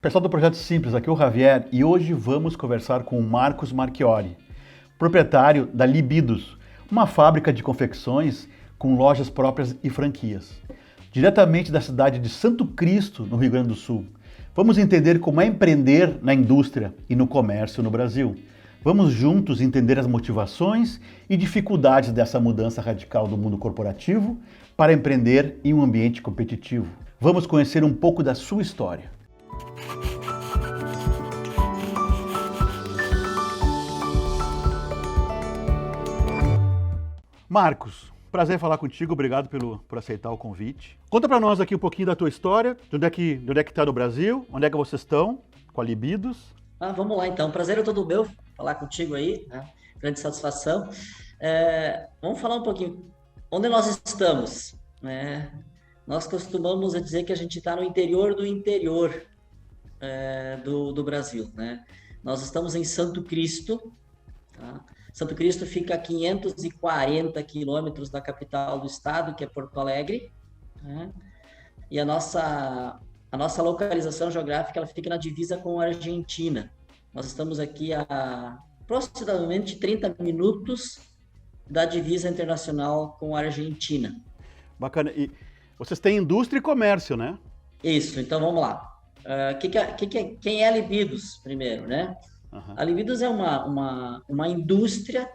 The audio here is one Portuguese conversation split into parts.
Pessoal do Projeto Simples, aqui é o Javier e hoje vamos conversar com o Marcos Marchiori, proprietário da Libidos, uma fábrica de confecções com lojas próprias e franquias, diretamente da cidade de Santo Cristo, no Rio Grande do Sul. Vamos entender como é empreender na indústria e no comércio no Brasil. Vamos juntos entender as motivações e dificuldades dessa mudança radical do mundo corporativo para empreender em um ambiente competitivo. Vamos conhecer um pouco da sua história. Marcos, prazer falar contigo, obrigado por aceitar o convite. Conta para nós aqui um pouquinho da tua história, de onde é que tá no Brasil, onde é que vocês estão com a Libidos. Vamos lá então, prazer é todo meu falar contigo aí, né? Grande satisfação. Vamos falar um pouquinho onde nós estamos, né? Nós costumamos dizer que a gente está no interior do interior do Brasil, né? Nós estamos em Santo Cristo, tá? Santo Cristo fica a 540 quilômetros da capital do estado, que é Porto Alegre, né? E a nossa localização geográfica ela fica na divisa com a Argentina. Nós estamos aqui a aproximadamente 30 minutos da divisa internacional com a Argentina. Bacana. E vocês têm indústria e comércio, né? Isso, então vamos lá. Quem é a Libidos, primeiro, né? Aham. A Libidos é uma indústria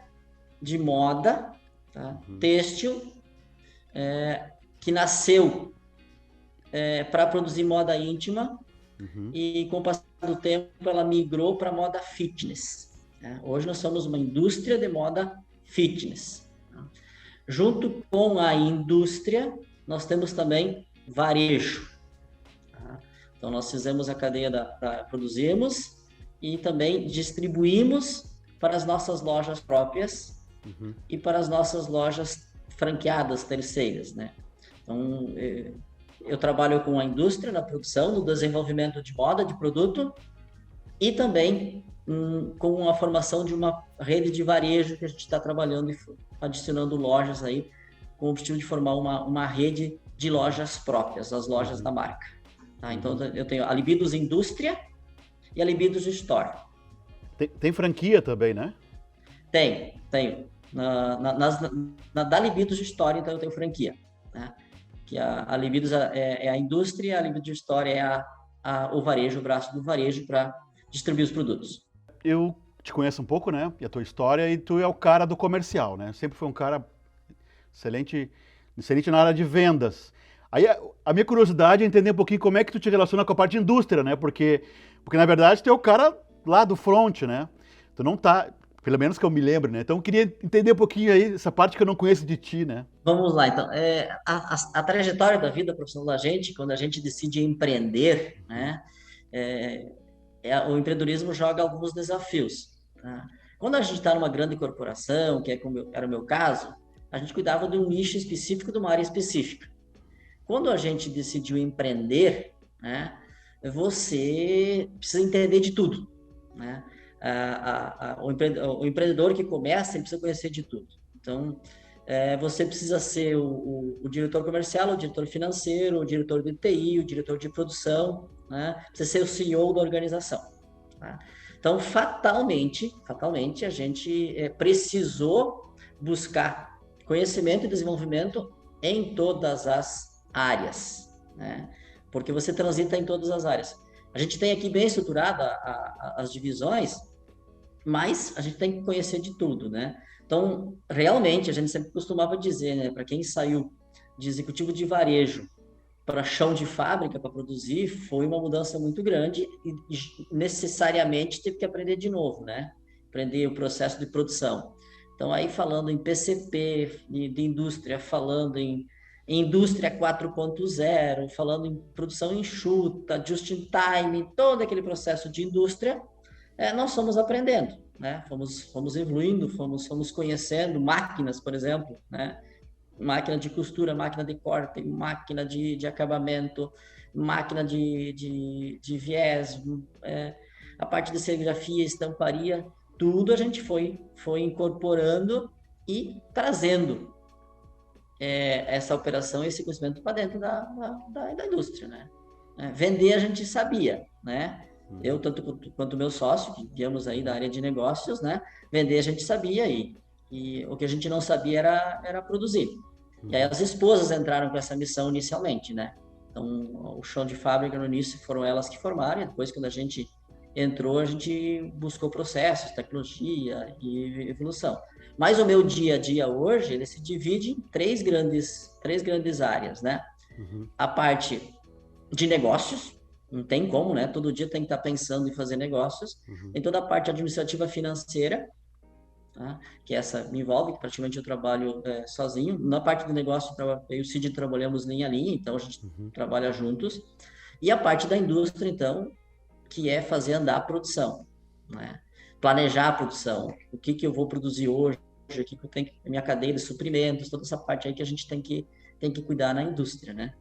de moda, tá? Têxtil, que nasceu para produzir moda íntima Uhum. e com o passar do tempo ela migrou para moda fitness, né? Hoje nós somos uma indústria de moda fitness, tá? Junto com a indústria, nós temos também varejo, tá? Então nós fizemos a cadeia produzimos e também distribuímos para as nossas lojas próprias Uhum. e para as nossas lojas franqueadas terceiras, né? Então, eu trabalho com a indústria na produção, no desenvolvimento de moda, de produto e também com a formação de uma rede de varejo que a gente está trabalhando e adicionando lojas aí com o objetivo de formar uma rede de lojas próprias, as lojas da marca. Tá? Então, eu tenho a Libidos Indústria e a Libidos Store. Tem franquia também, né? Tenho. Da Libidos Store, então eu tenho franquia, né? Que a Libidos é a indústria, a Libidos Store é o varejo, o braço do varejo para distribuir os produtos. Eu te conheço um pouco, né? E a tua história, e tu é o cara do comercial, né? Sempre foi um cara excelente, excelente na área de vendas. Aí a minha curiosidade é entender um pouquinho como é que tu te relaciona com a parte de indústria, né? Porque na verdade tu é o cara lá do front, né? Tu não tá, pelo menos que eu me lembro, né? Então eu queria entender um pouquinho aí essa parte que eu não conheço de ti, né? Vamos lá, então. A trajetória da vida profissional da gente, quando a gente decide empreender, né? É, o empreendedorismo joga alguns desafios, tá? Quando a gente está numa grande corporação, que como era o meu caso, a gente cuidava de um nicho específico, de uma área específica. Quando a gente decidiu empreender, né, você precisa entender de tudo, né? O empreendedor que começa, ele precisa conhecer de tudo. Então, você precisa ser o diretor comercial, o diretor financeiro, o diretor de TI, o diretor de produção, né? Precisa ser o CEO da organização, tá? Então, fatalmente, a gente precisou buscar conhecimento e desenvolvimento em todas as áreas, né? Porque você transita em todas as áreas. A gente tem aqui bem estruturada as divisões, mas a gente tem que conhecer de tudo, né? Então, realmente, a gente sempre costumava dizer, né, para quem saiu de executivo de varejo para chão de fábrica para produzir, foi uma mudança muito grande e necessariamente teve que aprender de novo, né? Aprender o processo de produção. Então, aí falando em PCP, de indústria, falando em indústria 4.0, falando em produção enxuta, just in time, todo aquele processo de indústria, nós fomos aprendendo, né? Fomos evoluindo, fomos conhecendo máquinas, por exemplo, né? Máquina de costura, máquina de corte, máquina de acabamento, máquina de viés, a parte de serigrafia, estamparia, tudo a gente foi incorporando e trazendo essa operação, esse conhecimento para dentro da indústria, né? Vender a gente sabia, né? Eu, tanto quanto meu sócio, que viemos aí da área de negócios, né? Vender a gente sabia e o que a gente não sabia era produzir. E aí as esposas entraram com essa missão inicialmente, né? Então, o chão de fábrica no início foram elas que formaram, e depois quando a gente entrou, a gente buscou processos, tecnologia e evolução. Mas o meu dia a dia hoje, ele se divide em três grandes áreas, né? A parte de negócios, não tem como, né? Todo dia tem que estar pensando em fazer negócios. Tem toda a parte administrativa financeira, tá? Que essa me envolve, que praticamente eu trabalho sozinho. Na parte do negócio, eu e o Cid trabalhamos linha a linha, então a gente trabalha juntos. E a parte da indústria, então, que é fazer andar a produção, né? Planejar a produção, o que eu vou produzir hoje, o que eu tenho, a minha cadeia de suprimentos, toda essa parte aí que a gente tem que cuidar na indústria, né?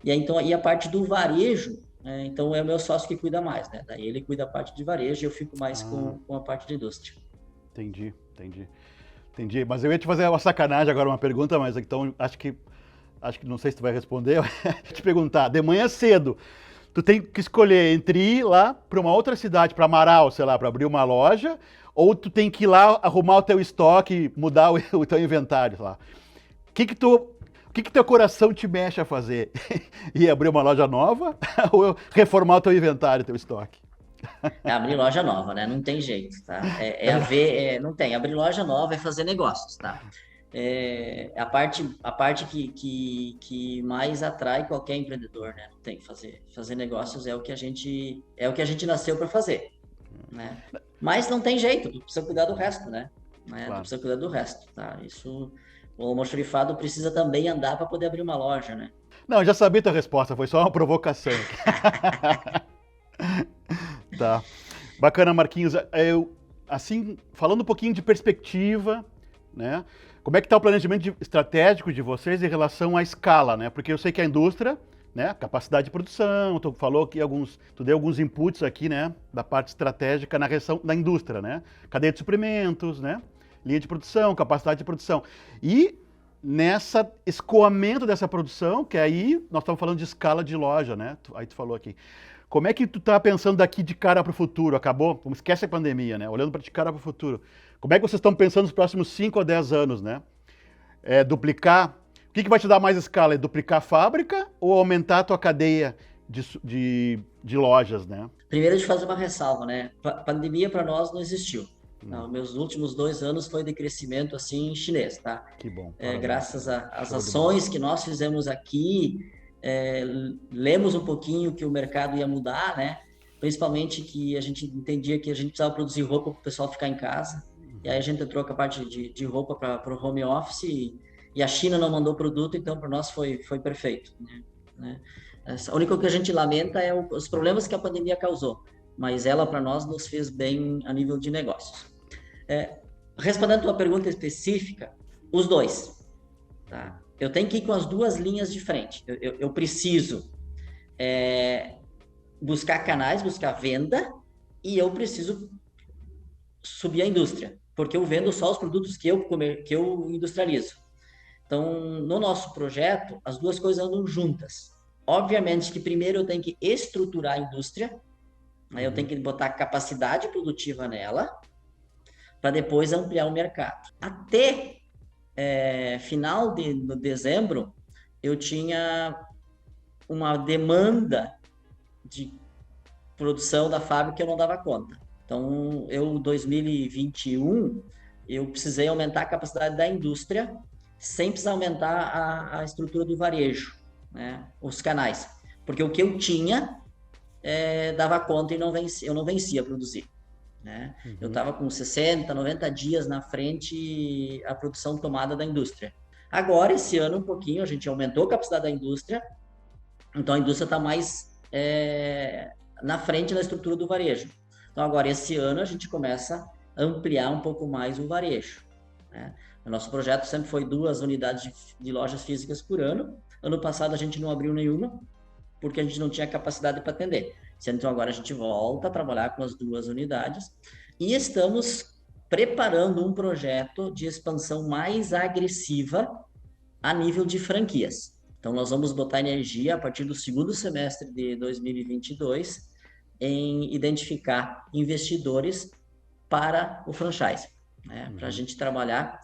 E aí, então, e a parte do varejo, né? Então é o meu sócio que cuida mais, né? Daí ele cuida da parte de varejo e eu fico mais com a parte de indústria. Entendi. Entendi. Mas eu ia te fazer uma sacanagem agora, uma pergunta, mas então acho que não sei se tu vai responder. Eu ia te perguntar, de manhã cedo, tu tem que escolher entre ir lá para uma outra cidade, para Amaral, sei lá, para abrir uma loja, ou tu tem que ir lá arrumar o teu estoque, mudar o teu inventário lá. O que teu coração te mexe a fazer? Ir abrir uma loja nova ou reformar o teu inventário, teu estoque? É abrir loja nova, né? Não tem jeito, tá? Não tem. Abrir loja nova é fazer negócios, tá? A parte que mais atrai qualquer empreendedor, né? Não tem que fazer negócios é o que a gente nasceu para fazer, né? Mas não tem jeito, tu precisa cuidar do resto, né? Claro. Tu precisa cuidar do resto, tá? Isso, o almoxarifado precisa também andar para poder abrir uma loja, né? Não, eu já sabia tua resposta, foi só uma provocação. Tá. Bacana, Marquinhos. Assim, falando um pouquinho de perspectiva, né? Como é que está o planejamento estratégico de vocês em relação à escala, né? Porque eu sei que a indústria, né? Capacidade de produção, tu falou que tu deu alguns inputs aqui, né? Da parte estratégica na reação da indústria, né? Cadeia de suprimentos, né? Linha de produção, capacidade de produção. E nessa escoamento dessa produção, que aí nós estamos falando de escala de loja, né? Aí tu falou aqui. Como é que tu tá pensando daqui de cara para o futuro? Acabou? Esquece a pandemia, né? Olhando para de cara para o futuro. Como é que vocês estão pensando nos próximos 5 a 10 anos, né? Duplicar. O que vai te dar mais escala? É duplicar a fábrica ou aumentar a tua cadeia de lojas, né? Primeiro, de fazer uma ressalva, né? Pandemia para nós não existiu. Não, meus últimos 2 anos foi de crescimento assim chinês, tá? Que bom. Graças às ações que nós fizemos aqui, lemos um pouquinho que o mercado ia mudar, né? Principalmente que a gente entendia que a gente precisava produzir roupa para o pessoal ficar em casa. E aí a gente entrou com a parte de roupa para o home office e a China não mandou produto, então para nós foi perfeito, né? A única que a gente lamenta é os problemas que a pandemia causou, mas ela para nós nos fez bem a nível de negócios. Respondendo a tua pergunta específica, os dois, tá? Eu tenho que ir com as duas linhas de frente. Eu preciso buscar canais, buscar venda, e eu preciso subir a indústria, porque eu vendo só os produtos que eu industrializo. Então, no nosso projeto, as duas coisas andam juntas. Obviamente que primeiro eu tenho que estruturar a indústria, aí eu tenho que botar capacidade produtiva nela, para depois ampliar o mercado. Até final de dezembro, eu tinha uma demanda de produção da fábrica que eu não dava conta. Então, em 2021, eu precisei aumentar a capacidade da indústria sem precisar aumentar a estrutura do varejo, né? Os canais. Porque o que eu tinha dava conta e eu não vencia a produzir, né? Eu estava com 60, 90 dias na frente a produção tomada da indústria. Agora, esse ano, um pouquinho, a gente aumentou a capacidade da indústria, então a indústria está mais na frente da estrutura do varejo. Então, agora, esse ano, a gente começa a ampliar um pouco mais o varejo, né? O nosso projeto sempre foi 2 unidades de lojas físicas por ano. Ano passado, a gente não abriu nenhuma, porque a gente não tinha capacidade para atender. Então, agora a gente volta a trabalhar com as 2 unidades e estamos preparando um projeto de expansão mais agressiva a nível de franquias. Então, nós vamos botar energia a partir do segundo semestre de 2022 em identificar investidores para o franchise, né? Para a gente trabalhar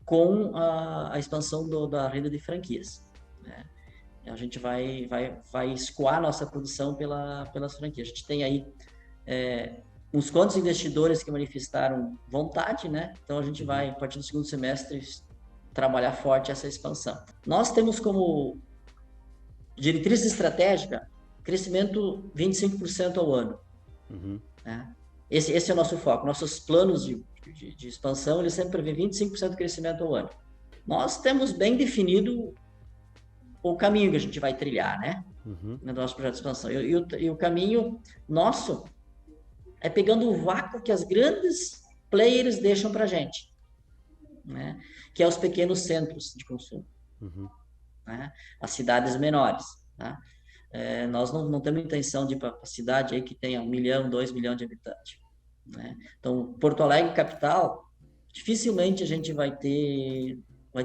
com a expansão da rede de franquias, né? A gente vai escoar nossa produção pelas franquias. A gente tem aí uns quantos investidores que manifestaram vontade, né? Então a gente vai, a partir do segundo semestre, trabalhar forte essa expansão. Nós temos como diretriz estratégica crescimento 25% ao ano. Né? Esse é o nosso foco. Nossos planos de expansão, eles sempre prevêem 25% de crescimento ao ano. Nós temos bem definido o caminho que a gente vai trilhar, né? No nosso projeto de expansão. E o caminho nosso é pegando o vácuo que as grandes players deixam para a gente, né? Que é os pequenos centros de consumo, né? As cidades menores, tá? Nós não temos intenção de ir para a cidade aí que tenha 1 milhão, 2 milhões de habitantes, né? Então, Porto Alegre, capital, dificilmente a gente vai ter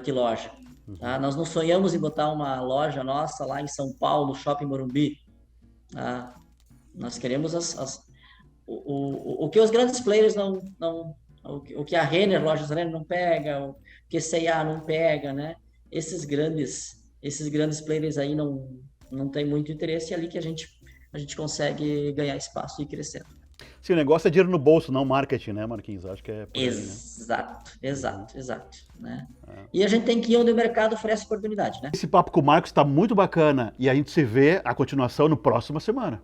loja. Tá? Nós não sonhamos em botar uma loja nossa lá em São Paulo, Shopping Morumbi. Tá? Nós queremos o que os grandes players o que a Renner, Lojas Renner não pega, o que a C&A não pega, né? Esses grandes players aí não tem muito interesse, é ali que a gente consegue ganhar espaço e ir crescendo. Sim, o negócio é dinheiro no bolso, não marketing, né, Marquinhos? Acho que é por aí, Exato, né? E a gente tem que ir onde o mercado oferece oportunidade, né? Esse papo com o Marcos está muito bacana e a gente se vê a continuação no próxima semana.